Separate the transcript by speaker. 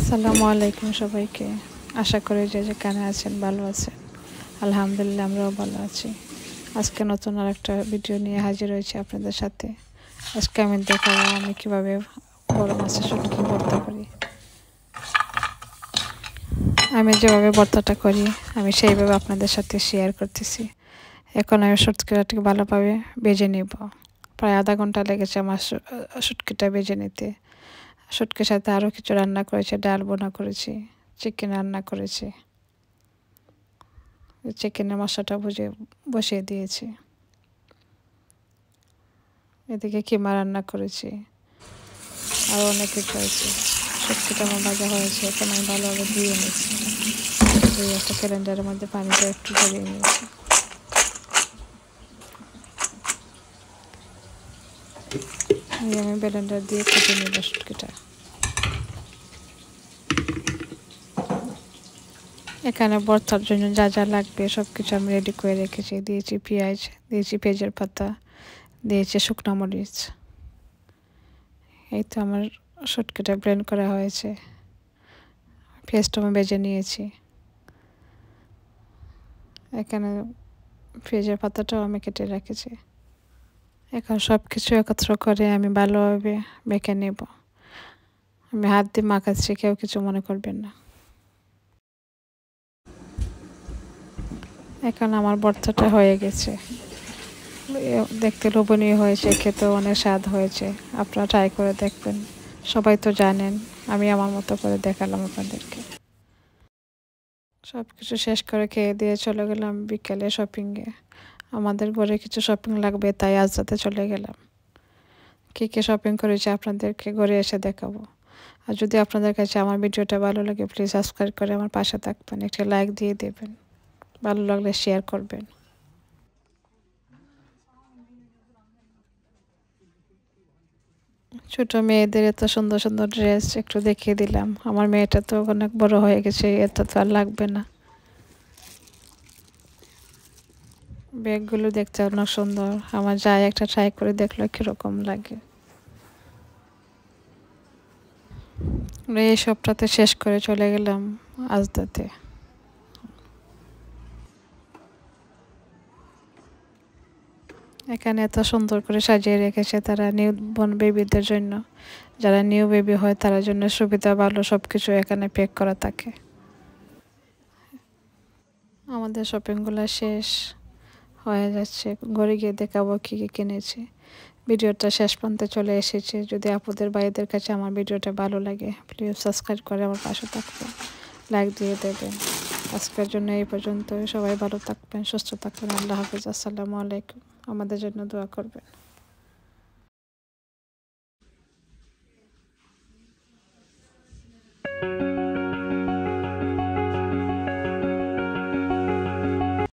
Speaker 1: আসসালামু আলাইকুম সবাইকে। আশা করি যে যেখানে আছেন ভালো আছেন। আলহামদুলিল্লাহ আমরাও ভালো আছি। আজকে নতুন আরেকটা ভিডিও নিয়ে হাজির হয়েছি আপনাদের সাথে। আজকে আমি দেখাবো আমি কিভাবে বড় মাছের শুটকি ভর্তা করি। আমি যেভাবে ভর্তাটা করি আমি সেইভাবে আপনাদের সাথে শেয়ার করতেছি। এখন আমি শুটকিটাকে ভালোভাবে ভেজে নিব। প্রায় আধা ঘন্টা লেগেছে আমার শুটকিটা ভেজে নিতে। শুটকির সাথে আরও কিছু রান্না করেছি, ডাল বোনা করেছি, চিকেন রান্না করেছি। চিকেনের মশলাটা বসিয়ে দিয়েছি। এদিকে কিমা রান্না করেছি, আরও অনেক কিছু আছে। শুটকিটা আমার ভাজা হয়েছে, এখন আমি ভালোভাবে ধুয়ে নিয়েছি। ধুয়ে একটা ক্যালেন্ডারের মধ্যে পানিটা একটু ঝরিয়ে নিয়েছি। আমি ব্লেন্ডার দিয়ে কেটে নিব শুটকিটা। এখানে ভর্তার জন্য যা যা লাগবে সব কিছু আমি রেডি করে রেখেছি। দিয়েছি পেঁয়াজ, দিয়েছি পেঁয়াজের পাতা, দিয়েছি শুকনো মরিচ। এই তো আমার শুটকিটা ব্লেন্ড করা হয়েছে। পেঁয়াজটা আমি ভেজে নিয়েছি। এখানে পেঁয়াজের পাতাটাও আমি কেটে রেখেছি। এখন সব কিছু একত্র করে আমি ভালোভাবে মেখে নেব। আমি হাত দিয়ে মাখাচ্ছি, কেউ কিছু মনে করবেন না। এখন আমার ভর্তাটা হয়ে গেছে, দেখতে লোভনীয় হয়েছে, খেতেও অনেক স্বাদ হয়েছে। আপনারা ট্রাই করে দেখবেন। সবাই তো জানেন, আমি আমার মতো করে দেখালাম আপনাদেরকে। সব কিছু শেষ করে খেয়ে দিয়ে চলে গেলাম বিকেলে শপিংয়ে। আমাদের ঘরে কিছু শপিং লাগবে, তাই আজ রাতে চলে গেলাম। কী কী শপিং করেছি আপনাদেরকে ঘরে এসে দেখাবো। আর যদি আপনাদের কাছে আমার ভিডিওটা ভালো লাগে প্লিজ সাবস্ক্রাইব করে আমার পাশে থাকবেন, একটা লাইক দিয়ে দেবেন, ভালো লাগলে শেয়ার করবেন। ছোট মেয়েদের এত সুন্দর সুন্দর ড্রেস একটু দেখিয়ে দিলাম। আমার মেয়েটা তো অনেক বড় হয়ে গেছে, এত তো আর লাগবে না। ব্যাগগুলো দেখতে অনেক সুন্দর। আমার যায় একটা ট্রাই করে দেখলো কীরকম লাগে। এই সপ্তাহতে শেষ করে চলে গেলাম আজদাতে। এখানে এত সুন্দর করে সাজিয়ে রেখেছে তারা নিউ বর্ন বেবিদের জন্য। যারা নিউ বেবি হয় তার জন্য সুবিধা ভালো, সব কিছু এখানে প্যাক করা থাকে। আমাদের শপিংগুলো শেষ হয়ে যাচ্ছে, ঘরে গিয়ে দেখাবো কী কী কিনেছি। ভিডিওটা শেষ পর্যন্ত চলে এসেছে। যদি আপুদের ভাইদের কাছে আমার ভিডিওটা ভালো লাগে প্লিজ সাবস্ক্রাইব করে আমার পাশে থাকবেন, লাইক দিয়ে দেবেন। আজকের জন্য এই পর্যন্ত। সবাই ভালো থাকবেন, সুস্থ থাকবেন। আল্লাহ হাফিজ। আসসালামু আলাইকুম। আমাদের জন্য দোয়া করবেন।